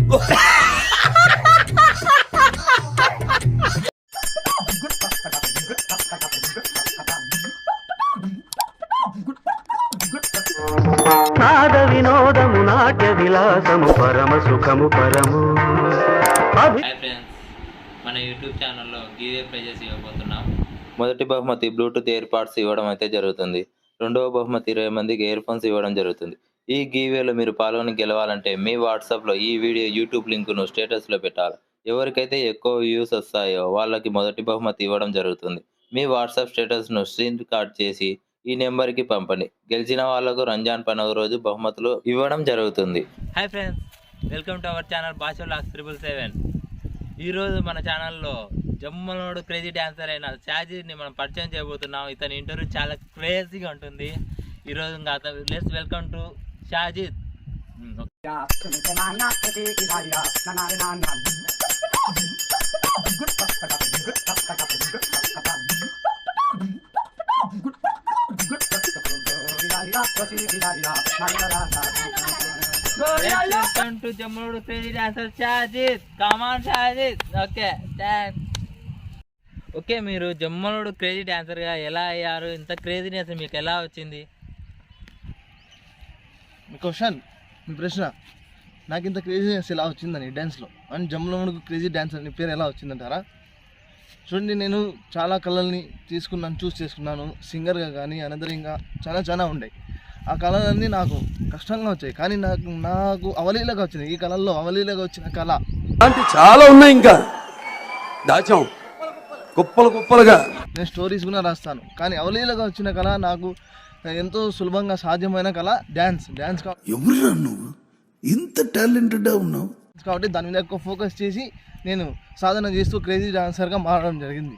నాద వినోదము నాట్య విలాసము పరమ సుఖము పరము. హాయ్ ఫ్రెండ్స్, మన యూట్యూబ్ ఛానల్లో గివ్ ప్రైజెస్ ఇవ్వబోతున్నాం. మొదటి బహుమతి బ్లూటూత్ ఇయర్ పాడ్స్ ఇవ్వడం అయితే జరుగుతుంది. రెండవ బహుమతి 20 మందికి ఇయర్ ఫోన్స్ ఇవ్వడం జరుగుతుంది. ఈ గివ్వేలో మీరు పాల్గొని గెలవాలంటే మీ వాట్సాప్లో ఈ వీడియో యూట్యూబ్ లింకును స్టేటస్లో పెట్టాలి. ఎవరికైతే ఎక్కువ వ్యూస్ వస్తాయో వాళ్ళకి మొదటి బహుమతి ఇవ్వడం జరుగుతుంది. మీ వాట్సాప్ స్టేటస్ను స్క్రీన్ రికార్డ్ చేసి ఈ నెంబర్కి పంపండి. గెలిచిన వాళ్ళకు రంజాన్ పండుగ రోజు బహుమతులు ఇవ్వడం జరుగుతుంది. Hi friends, welcome to our channel భాష వ్లాగ్స్ 777. ఈరోజు మన ఛానల్లో జమ్మలోడు క్రేజీ డాన్సర్ అయిన షాజీని మనం పరిచయం చేయబోతున్నాం. ఇతని ఇంటర్వ్యూ చాలా క్రేజీగా ఉంటుంది. ఈరోజు ఇంకా let's welcome to Shajid. Welcome to జమ్మలోడు crazy dancer Shajid. Come on Shajid. Okay, మీరు జమ్మలోడు క్రేజీ డాన్సర్గా ఎలా అయ్యారు? ఇంత క్రేజీనెస్ మీకు ఎలా వచ్చింది? మీ క్వశ్చన్, మీ ప్రశ్న, నాకు ఇంత క్రేజీనెస్ ఎలా వచ్చిందని డ్యాన్స్లో అండ్ జమ్మలోడు క్రేజీ డాన్సర్ అని పేరు ఎలా వచ్చిందంటారా? చూడండి, నేను చాలా కళల్ని చూస్ చేసుకున్నాను. సింగర్గా కానీ అనదరింగా చాలా ఉన్నాయి. ఆ కళలన్నీ నాకు కష్టంగా వచ్చాయి, కానీ నాకు అవలీలగా వచ్చింది. ఈ కళల్లో అవలీలగా వచ్చిన కళ అంటే చాలా ఉన్నాయి, ఇంకా దాచాం కుప్పలుగా. నేను స్టోరీస్ కూడా రాస్తాను, కానీ అవలీలగా వచ్చిన కళ నాకు ఎంతో సులభంగా సాధ్యమైన కళ డ్యాన్స్. ఎవరురా నువ్వు ఇంత టాలెంటెడ్ ఉన్నావు? కాబట్టి దాని మీద ఎక్కువ ఫోకస్ చేసి నేను సాధన చేస్తూ క్రేజీ డాన్సర్గా మారడం జరిగింది.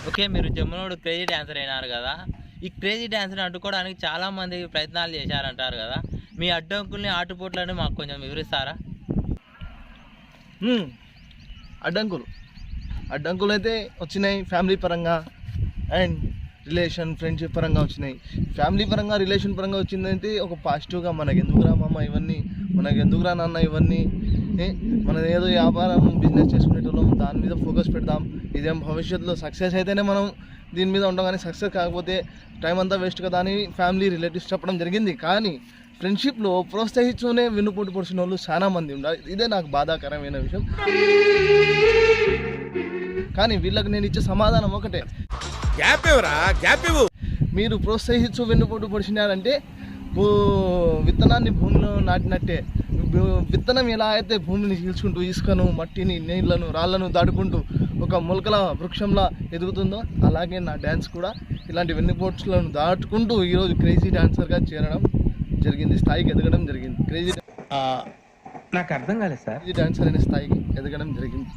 ఓకే, మీరు జమ్మలోడు క్రేజీ డాన్సర్ అయినారు కదా, ఈ క్రేజీ డాన్సర్ని అడ్డుకోవడానికి చాలామంది ప్రయత్నాలు చేశారంటారు కదా, మీ అడ్డంకుల్ని ఆటుపోట్లని మాకు కొంచెం వివరిస్తారా? అడ్డంకులు అయితే వచ్చినాయి. ఫ్యామిలీ పరంగా అండ్ ఫ్రెండ్షిప్ పరంగా వచ్చినాయి. ఫ్యామిలీ పరంగా, రిలేషన్ పరంగా వచ్చిందంటే ఒక పాజిటివ్గా మనకు ఎందుకురా మామ ఇవన్నీ, మనకు ఎందుకురా నాన్న ఇవన్నీ, మనం ఏదో వ్యాపారం బిజినెస్ చేసుకునేటోళ్ళం, దాని మీద ఫోకస్ పెడదాం. ఇదేం భవిష్యత్తులో సక్సెస్ అయితేనే మనం దీని మీద ఉంటాం, కానీ సక్సెస్ కాకపోతే టైం అంతా వేస్ట్ కదా అని ఫ్యామిలీ రిలేటివ్స్ చెప్పడం జరిగింది. కానీ ఫ్రెండ్షిప్లో ప్రోత్సహిస్తూనే వెన్నుపోటు పొడిచిన వాళ్ళు చాలా మంది ఉన్నారు. ఇదే నాకు బాధాకరమైన విషయం. కానీ వీళ్ళకి నేను ఇచ్చే సమాధానం ఒకటే, మీరు ప్రోత్సహిస్తూ వెన్నుపోటు పొడిచినారంటే విత్తనాన్ని భూమిలో నాటినట్టే. విత్తనం ఎలా అయితే భూమిని చీల్చుకుంటూ ఇసుకను, మట్టిని, నీళ్లను, రాళ్లను దాటుకుంటూ ఒక మొలకల వృక్షంలా ఎదుగుతుందో అలాగే నా డ్యాన్స్ కూడా ఇలాంటి వెన్నుపోట్లను దాటుకుంటూ ఈరోజు క్రేజీ డాన్సర్గా చేరడం జరిగింది, స్థాయికి ఎదగడం జరిగింది. నాకు అర్థం కాలేదు సార్. క్రేజీ డాన్సర్ అనే స్థాయికి ఎదగడం జరిగింది.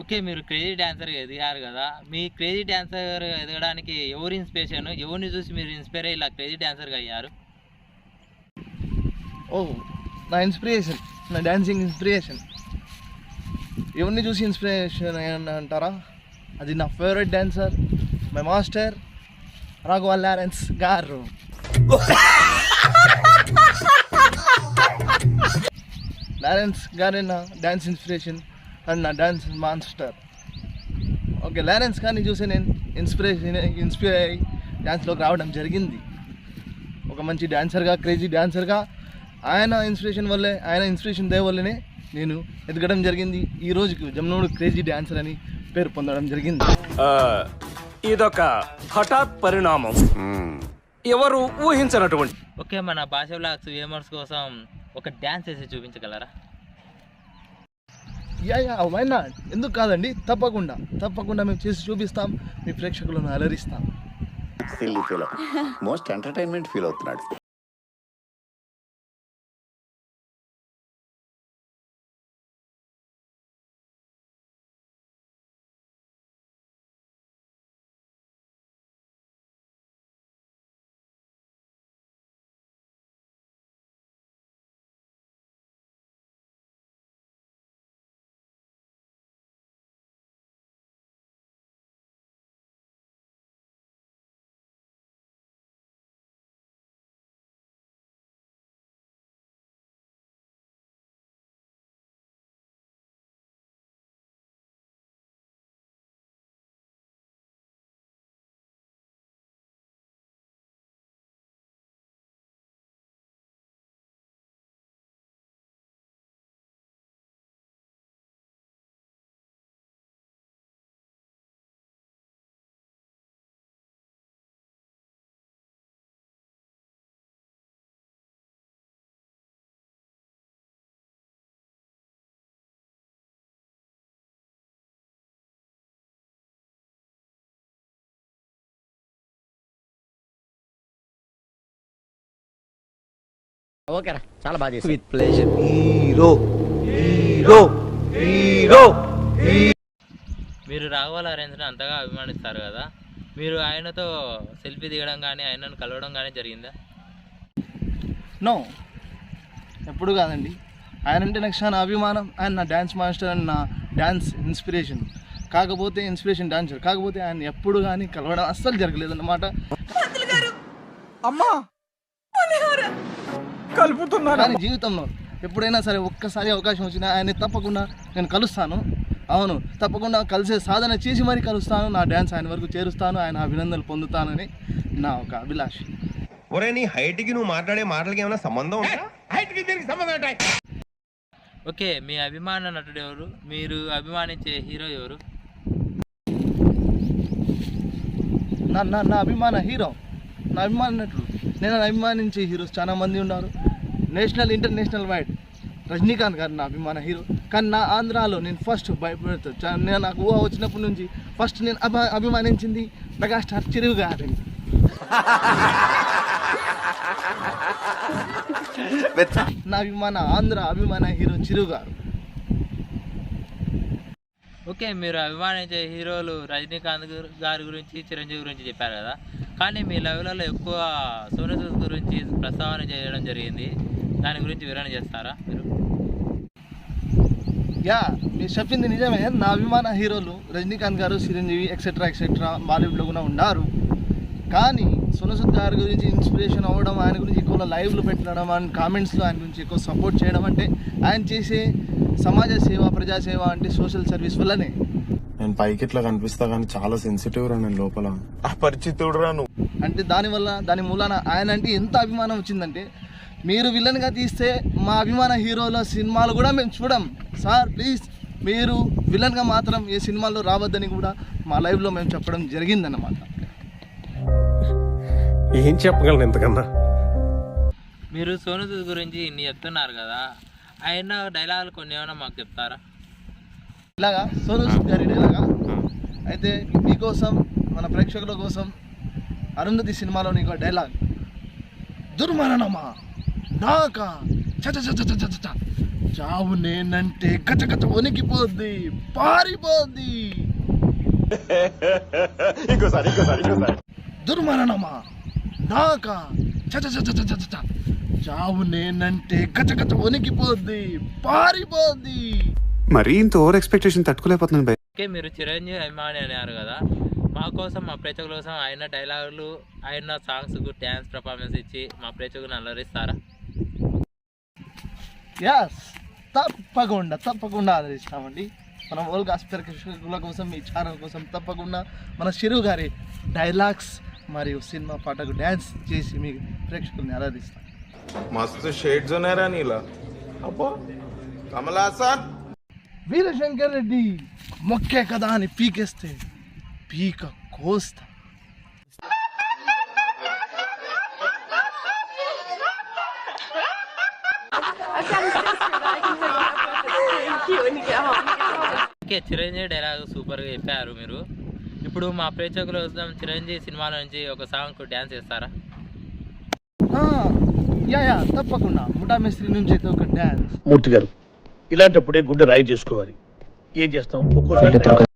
ఓకే, మీరు క్రేజీ డాన్సర్గా ఎదిగారు కదా, మీ క్రేజీ డాన్సర్ ఎదగడానికి ఎవరు ఇన్స్పిరేషన్? ఎవరిని చూసి మీరు ఇన్స్పైర్ అయ్యి ఇలా క్రేజీ డాన్సర్గా అయ్యారు? నా ఇన్స్పిరేషన్, నా డాన్సింగ్ ఇన్స్పిరేషన్ ఎవరిని చూసి ఇన్స్పిరేషన్ అంటారా? అది నా favourite dancer, my master Raghava Lawrence గారు. లారెన్స్ గారే నా డాన్స్ ఇన్స్పిరేషన్ అండ్ నా డాన్స్ మాస్టర్. ఓకే, లారెన్స్ గారిని చూసి నేను ఇన్స్పైర్ అయ్యి డ్యాన్స్లోకి రావడం జరిగింది. ఒక మంచి డాన్సర్గా, క్రేజీ డాన్సర్గా ఆయన ఇన్స్పిరేషన్ దే వల్లనే నేను ఎదగడం జరిగింది. ఈ రోజుకి జమ్మలోడు క్రేజీ డాన్సర్ అని పేరు పొందడం జరిగింది. ఇదొక హఠాత్ పరిణామం, ఎవరు ఊహించనటువంటి. ఓకే, మన భాష వ్లాగ్స్ వ్యూవర్స్ కోసం ఒక డ్యాన్స్ వేసి చూపించగలరా? వై నాట్, ఎందుకు కాదండి, తప్పకుండా మేము చేసి చూపిస్తాం, మీ ప్రేక్షకులను అలరిస్తాం. మోస్ట్ ఎంటర్టైన్మెంట్ ఫీల్ అవుతున్నాడు. With pleasure. Hero hero hero. మీరు రాఘవ లారెన్స్ని అంతగా అభిమానిస్తారు కదా, మీరు ఆయనతో సెల్ఫీ దిగడం కానీ ఆయనను కలవడం కానీ జరిగిందా? నో, ఎప్పుడు కాదండి. ఆయన అంటే నాకు చాలా అభిమానం. ఆయన నా డ్యాన్స్ మాస్టర్ అండ్ నా డ్యాన్స్ ఇన్స్పిరేషన్. కాకపోతే ఇన్స్పిరేషన్ డాన్సర్, కాకపోతే ఆయన ఎప్పుడు కానీ కలవడం అస్సలు జరగలేదన్నమాట. కానీ జీవితంలో ఎప్పుడైనా సరే ఒక్కసారి అవకాశం వచ్చినా ఆయన తప్పకుండా నేను కలుస్తాను. అవును, తప్పకుండా కలిసే సాధన చేసి మరీ కలుస్తాను. నా డ్యాన్స్ ఆయన వరకు చేరుస్తాను, ఆయన అభినందనలు పొందుతానని నా ఒక అభిలాష. ఒరే, నీ హైట్కి నువ్వు మాట్లాడే మాటలకి ఏమైనా సంబంధం ఉందా? హైట్కి దీనికి సంబంధం ఉంటాయి. ఓకే, మీ అభిమాన నటుడు ఎవరు? మీరు అభిమానించే హీరో ఎవరు? నా అభిమాన హీరో, నా అభిమాన నటుడు, నేను అభిమానించే హీరోస్ చాలా మంది ఉన్నారు. నేషనల్ ఇంటర్నేషనల్ వైడ్ రజనీకాంత్ గారు నా అభిమాన హీరో. కానీ నా ఆంధ్రాలో నేను ఫస్ట్ భయపడుతాను. నేను నాకు ఊహ వచ్చినప్పటి నుంచి ఫస్ట్ నేను అభిమానించింది మెగాస్టార్ చిరు గారిని. నా ఆంధ్ర అభిమాన హీరో చిరు గారు. ఓకే, మీరు అభిమానించే హీరోలు రజనీకాంత్ గారి గురించి, చిరంజీవి గురించి చెప్పారు కదా, కానీ మీ లైవ్లలో ఎక్కువ సోనూ సూద్ గురించి ప్రస్తావన చేయడం జరిగింది. దాని గురించి వివరణ చేస్తారా మీరు? యా, మీరు చెప్పింది నిజమే. నా అభిమాన హీరోలు రజనీకాంత్ గారు, చిరంజీవి ఎక్సెట్రా ఎక్సెట్రా బాలీవుడ్లో కూడా ఉన్నారు. కానీ సోనూ సూద్ గారి గురించి ఇన్స్పిరేషన్ అవ్వడం, ఆయన గురించి ఎక్కువ లైవ్లు పెట్టడం అండ్ కామెంట్స్లో ఆయన గురించి ఎక్కువ సపోర్ట్ చేయడం అంటే ఆయన చేసే సమాజ సేవ, ప్రజాసేవ అంటే సోషల్ సర్వీస్ వల్లనే. నేను పైకి ఇట్లా కనిపిస్తా కానీ చాలా సెన్సిటివ్ రా, నేను లోపల అపరిచితుడు రా నువ్వు. అంటే దాని మూలాన ఆయన అంటే ఎంత అభిమానం వచ్చిందంటే, మీరు విలన్గా తీస్తే మా అభిమాన హీరోల సినిమాలు కూడా మేము చూడం సార్, ప్లీజ్ మీరు విలన్గా మాత్రం ఏ సినిమాల్లో రావద్దని కూడా మా లైవ్లో మేము చెప్పడం జరిగిందన్నమాట. ఏం చెప్పగలను ఇంతకన్నా? మీరు సోనూ సూద్ గురించి ఇన్ని చెప్తున్నారు కదా, ఆయన డైలాగులు కొన్ని ఏమైనా మాకు చెప్తారా? ఇలాగా సోనూ సూద్ గారి డైలాగా అయితే మీకోసం, మన ప్రేక్షకుల కోసం అరుంధతి సినిమాలో నీకు డైలాగ్, దుర్మరణమా నాక చ చావు నేనంటే గచ గచ వణికిపోద్ది, పారిపోద్ది. దుర్మరణమా నాక చ చావు నేనంటే గచ గచ వణికిపోద్ది, పారిపోద్ది. మరీ ఇంత ఓవర్ ఎక్స్పెక్టేషన్ తట్టుకోలేకపోతున్నాను భయ్. ఓకే, మీరు చిరంజీవి అభిమాని అన్నారు కదా, మా కోసం, మా ప్రేక్షకుల కోసం ఆయన డైలాగులు, ఆయన సాంగ్స్కు డ్యాన్స్ పర్ఫార్మెన్స్ ఇచ్చి మా ప్రేక్షకులను అలరిస్తారా? ఎస్, తప్పకుండా ఆదరిస్తామండి. మన వరల్డ్ గాస్పెల్ ప్రేక్షకుల కోసం, మీ ఛానల్ కోసం తప్పకుండా మన చిరు గారి డైలాగ్స్ మరియు సినిమా పాటకు డ్యాన్స్ చేసి మీ ప్రేక్షకుల్ని ఆరాధిస్తాం. మస్తు షేడ్స్ ఉన్నారా నీలా. అబ్బో కమలాసన్. వీరశంకర్ రెడ్డి మొక్కే కదా అని పీకేస్తే పీక కోస్తా. ఓకే, చిరంజీవి డైలాగ్ సూపర్గా చెప్పారు మీరు. ఇప్పుడు మా ప్రేక్షకుల కోసం చిరంజీవి సినిమాల నుంచి ఒక సాంగ్ డ్యాన్స్ చేస్తారా? యా తప్పకుండా. ముఠా మేస్త్రి నుంచి అయితే ఒక డ్యాన్స్. మూర్తి గారు, ఇలాంటప్పుడే గుండె రాయి చేసుకోవాలి. ఏం చేస్తాం, ఒక్కోసారి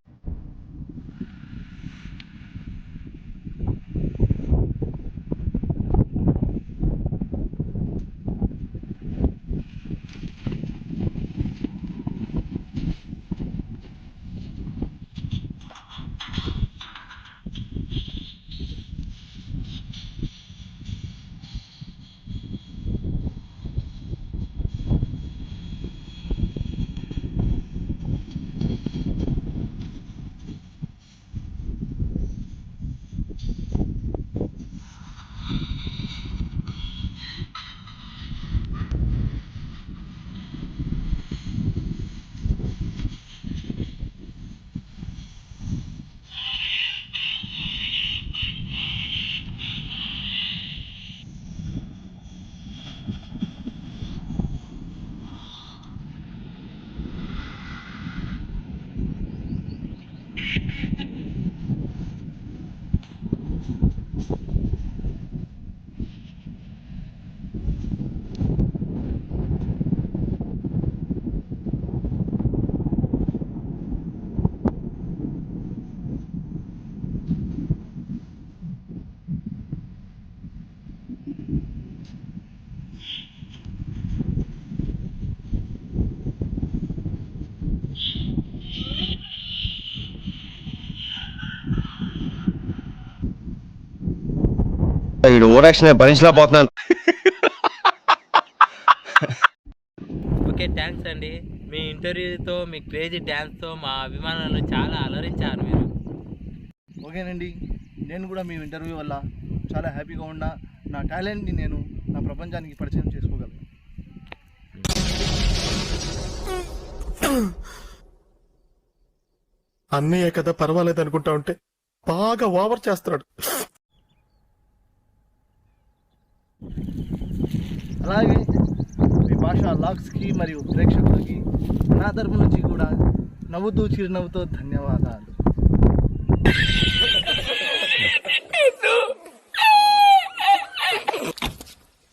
ఓవరాక్షన్ భరించలేకపోతున్నాను. ఓకే, థ్యాంక్స్ అండి. మీ ఇంటర్వ్యూతో, మీ క్రేజీ డ్యాన్స్తో మా అభిమానులను చాలా అలరించారు మీరు. ఓకేనండి, నేను కూడా మీ ఇంటర్వ్యూ వల్ల చాలా హ్యాపీగా ఉన్నా. నా టాలెంట్ని నేను నా ప్రపంచానికి పరిచయం చేసుకోగలను. అన్నయ్య కదా పర్వాలేదు అనుకుంటా ఉంటే బాగా ఓవర్ చేస్తున్నాడు. అలాగే మీ భాష లాగ్స్కి మరియు ప్రేక్షకులకి నా తరపు నుంచి కూడా నవ్వుతూ చిరునవ్వుతో ధన్యవాదాలు.